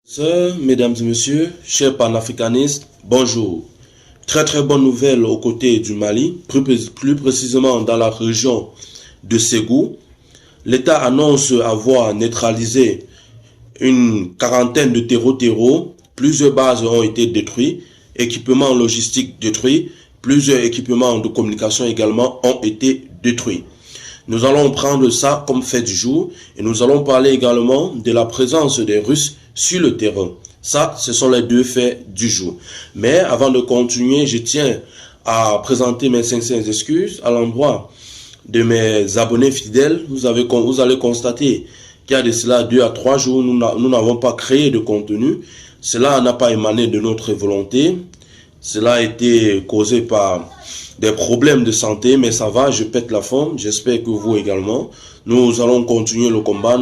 Sœurs, mesdames et messieurs, chers panafricanistes, bonjour. Très bonne nouvelle aux côtés du Mali, plus précisément dans la région de Ségou. L'État annonce avoir neutralisé une quarantaine de terreaux. Plusieurs bases ont été détruites, équipements logistiques détruits, plusieurs équipements de communication également ont été détruits. Nous allons prendre ça comme fait du jour et nous allons parler également de la présence des Russes sur le terrain. Ça, ce sont les deux faits du jour. Mais avant de continuer, je tiens à présenter mes sincères excuses à l'endroit de mes abonnés fidèles. Vous allez constater qu'il y a de cela 2 à 3 jours, nous n'avons pas créé de contenu. Cela n'a pas émané de notre volonté. Cela a été causé par des problèmes de santé, mais ça va, je pète la forme, j'espère que vous également. Nous allons continuer le combat,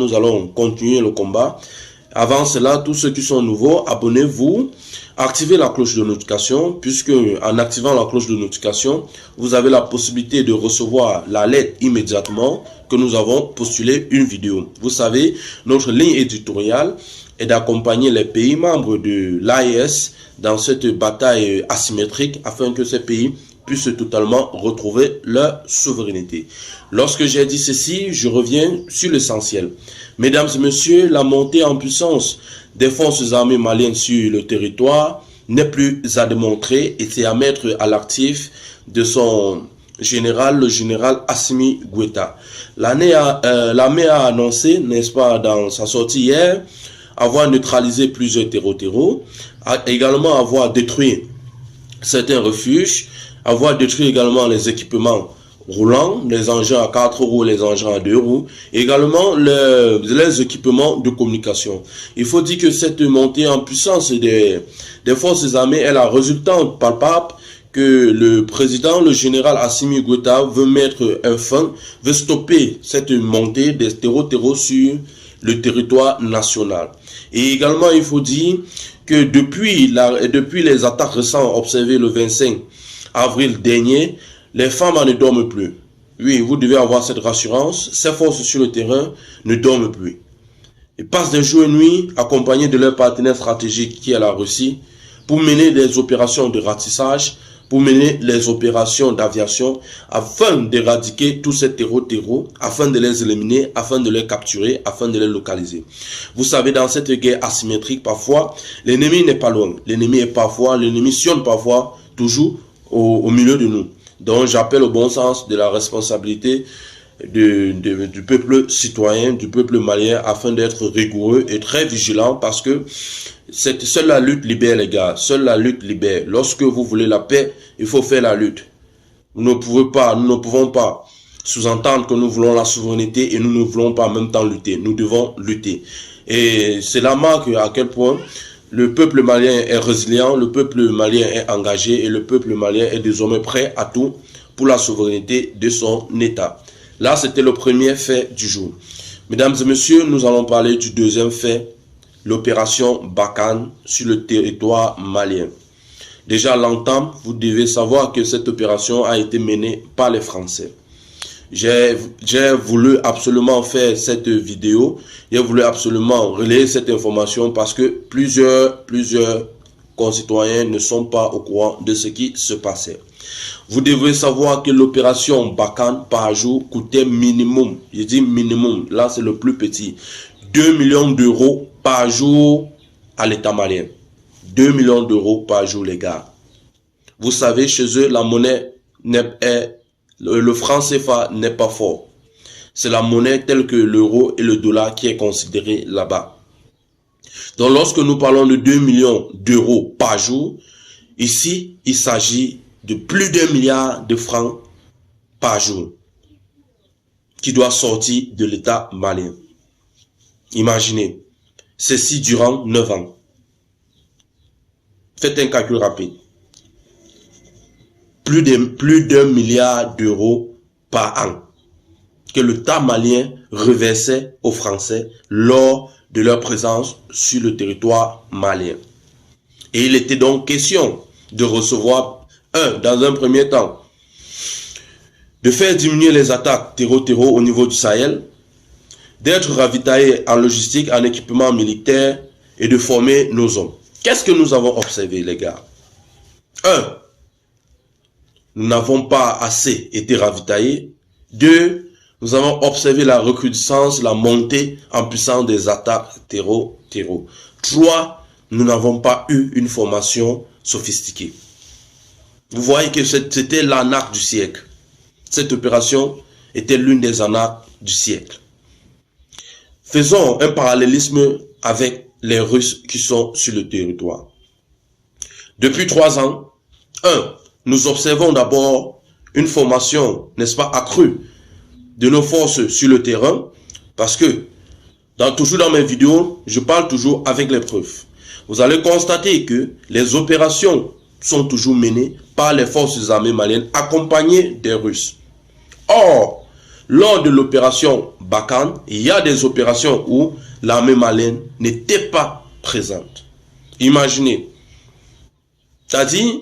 Avant cela, tous ceux qui sont nouveaux, abonnez-vous, activez la cloche de notification, puisque en activant la cloche de notification, vous avez la possibilité de recevoir la lettre immédiatement que nous avons postulé une vidéo. Vous savez, notre ligne éditoriale est d'accompagner les pays membres de l'AES dans cette bataille asymétrique afin que ces pays puissent totalement retrouver leur souveraineté. Lorsque j'ai dit ceci, je reviens sur l'essentiel. Mesdames et messieurs, la montée en puissance des forces armées maliennes sur le territoire n'est plus à démontrer et c'est à mettre à l'actif de son général, le général Assimi Goïta. L'armée a annoncé, n'est-ce pas, dans sa sortie hier, avoir neutralisé plusieurs terreaux, également avoir détruit certains refuges, avoir détruit également les équipements roulants, les engins à 4 roues, les engins à 2 roues, également les équipements de communication. Il faut dire que cette montée en puissance des forces armées est la résultante palpable que le président, le général Assimi Goïta veut mettre un fin, veut stopper cette montée des terreaux sur le territoire national. Et également, il faut dire que depuis les attaques récentes observées le 25 avril dernier, les femmes ne dorment plus. Oui, vous devez avoir cette rassurance. Ces forces sur le terrain ne dorment plus. Ils passent des jours et nuits accompagnés de leur partenaire stratégique qui est la Russie pour mener des opérations de ratissage, pour mener les opérations d'aviation afin d'éradiquer tous ces terreaux, afin de les éliminer, afin de les capturer, afin de les localiser. Vous savez, dans cette guerre asymétrique, parfois, l'ennemi n'est pas loin. L'ennemi sionne parfois, toujours au milieu de nous. Donc, j'appelle au bon sens de la responsabilité du peuple citoyen, du peuple malien, afin d'être rigoureux et très vigilant parce que seule la lutte libère, les gars. Seule la lutte libère. Lorsque vous voulez la paix, il faut faire la lutte. Nous ne pouvons pas sous-entendre que nous voulons la souveraineté et nous ne voulons pas en même temps lutter. Nous devons lutter. Et c'est la marque à quel point le peuple malien est résilient, le peuple malien est engagé et le peuple malien est désormais prêt à tout pour la souveraineté de son État. Là, c'était le premier fait du jour. Mesdames et messieurs, nous allons parler du deuxième fait, l'opération Barkhane sur le territoire malien. Déjà à l'entame, vous devez savoir que cette opération a été menée par les Français. J'ai voulu absolument faire cette vidéo, j'ai voulu absolument relayer cette information parce que plusieurs concitoyens ne sont pas au courant de ce qui se passait. Vous devez savoir que l'opération Barkhane par jour coûtait minimum, je dis minimum, là c'est le plus petit, 2 millions d'euros par jour à l'État malien. 2 millions d'euros par jour, les gars. Vous savez, chez eux, la monnaie le franc CFA n'est pas fort. C'est la monnaie telle que l'euro et le dollar qui est considéré là-bas. Donc lorsque nous parlons de 2 millions d'euros par jour, ici, il s'agit de plus d'1 milliard de francs par jour qui doit sortir de l'État malien. Imaginez, ceci durant 9 ans. Faites un calcul rapide. Plus d'1 milliard d'euros par an que l'État malien reversait aux Français lors de leur présence sur le territoire malien. Et il était donc question de recevoir, dans un premier temps, de faire diminuer les attaques terreau au niveau du Sahel, d'être ravitaillé en logistique, en équipement militaire et de former nos hommes. Qu'est-ce que nous avons observé, les gars? 1. Nous n'avons pas assez été ravitaillés. 2. Nous avons observé la recrudescence, la montée en puissance des attaques terreau. 3. Nous n'avons pas eu une formation sophistiquée. Vous voyez que c'était l'arnaque du siècle. Cette opération était l'une des arnaques du siècle. Faisons un parallélisme avec les Russes qui sont sur le territoire. Depuis 3 ans, 1. Nous observons d'abord une formation, n'est-ce pas, accrue de nos forces sur le terrain, parce que toujours dans mes vidéos, je parle toujours avec les preuves. Vous allez constater que les opérations sont toujours menées par les forces armées maliennes accompagnées des Russes. Or, lors de l'opération Barkhane, il y a des opérations où l'armée malienne n'était pas présente. Imaginez, c'est-à-dire,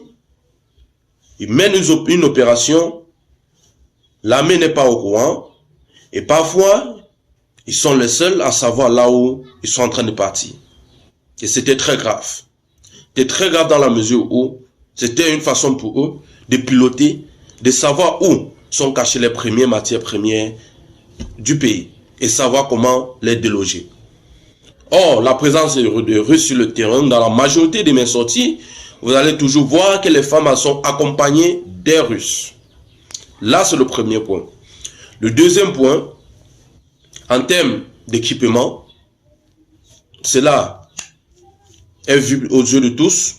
ils mènent une opération, l'armée n'est pas au courant, et parfois, ils sont les seuls à savoir là où ils sont en train de partir. Et c'était très grave. C'était très grave dans la mesure où c'était une façon pour eux de piloter, de savoir où sont cachées les premières matières premières du pays et savoir comment les déloger. Or, la présence des Russes sur le terrain, dans la majorité de mes sorties, vous allez toujours voir que les femmes sont accompagnées des Russes. Là, c'est le premier point. Le deuxième point, en termes d'équipement, cela est vu aux yeux de tous.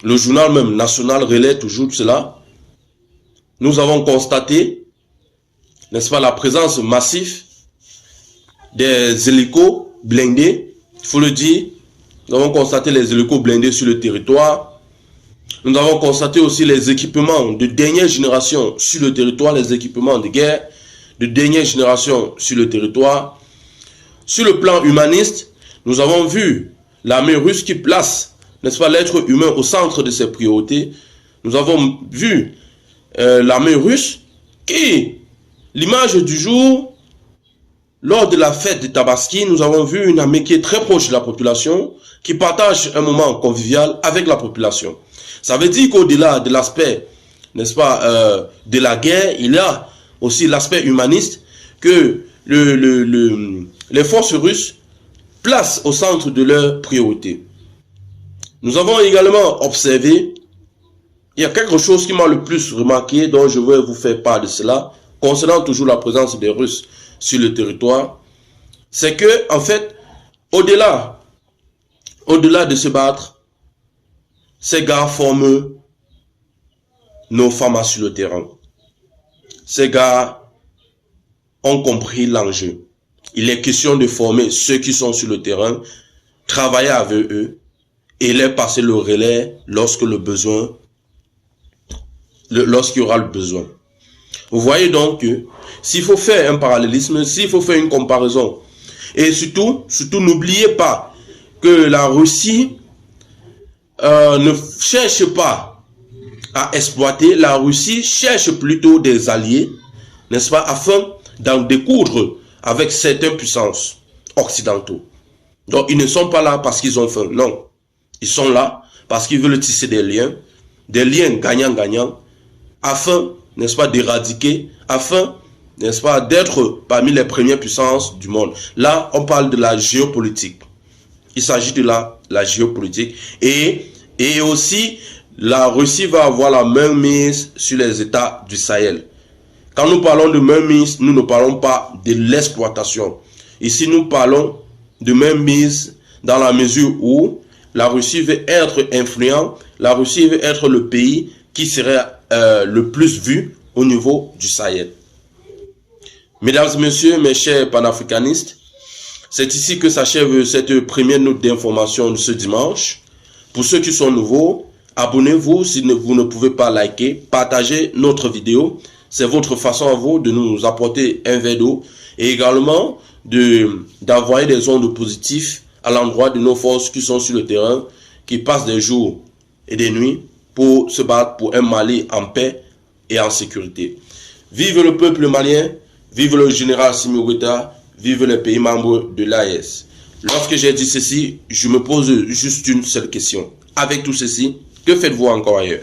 Le journal même national relaie toujours cela. Nous avons constaté, n'est-ce pas, la présence massive des hélicos blindés. Il faut le dire, nous avons constaté les hélicos blindés sur le territoire. Nous avons constaté aussi les équipements de dernière génération sur le territoire, les équipements de guerre de dernière génération sur le territoire. Sur le plan humaniste, nous avons vu l'armée russe qui place, n'est-ce pas, l'être humain au centre de ses priorités. Nous avons vu l'armée russe qui, l'image du jour, lors de la fête de Tabaski, nous avons vu une armée qui est très proche de la population, qui partage un moment convivial avec la population. Ça veut dire qu'au-delà de l'aspect, n'est-ce pas, de la guerre, il y a aussi l'aspect humaniste que les forces russes placent au centre de leurs priorités. Nous avons également observé, il y a quelque chose qui m'a le plus remarqué, dont je vais vous faire part de cela, concernant toujours la présence des Russes sur le territoire, c'est que, en fait, au-delà de se battre, ces gars forment nos femmes sur le terrain. Ces gars ont compris l'enjeu. Il est question de former ceux qui sont sur le terrain, travailler avec eux et leur passer le relais lorsqu'il y aura le besoin. Vous voyez donc que s'il faut faire un parallélisme, s'il faut faire une comparaison, et surtout n'oubliez pas que la Russie ne cherche pas à exploiter, la Russie cherche plutôt des alliés, n'est-ce pas, afin d'en découdre avec certaines puissances occidentaux. Donc ils ne sont pas là parce qu'ils ont faim, non. Ils sont là parce qu'ils veulent tisser des liens gagnant-gagnant, afin, n'est-ce pas, d'éradiquer, afin, n'est-ce pas, d'être parmi les premières puissances du monde. Là, on parle de la géopolitique. Il s'agit de la géopolitique. Et aussi, la Russie va avoir la main mise sur les États du Sahel. Quand nous parlons de main mise, nous ne parlons pas de l'exploitation. Ici, nous parlons de main mise dans la mesure où la Russie veut être influent, la Russie veut être le pays qui serait le plus vu au niveau du Sahel. Mesdames et messieurs, mes chers panafricanistes, c'est ici que s'achève cette première note d'information de ce dimanche. Pour ceux qui sont nouveaux, abonnez-vous si vous ne pouvez pas liker, partagez notre vidéo. C'est votre façon à vous de nous apporter un verre d'eau et également d'envoyer des ondes positives à l'endroit de nos forces qui sont sur le terrain, qui passent des jours et des nuits pour se battre pour un Mali en paix et en sécurité. Vive le peuple malien, vive le général Assimi Goïta, vive les pays membres de l'AES. Lorsque j'ai dit ceci, je me pose juste une seule question. Avec tout ceci, que faites-vous encore ailleurs?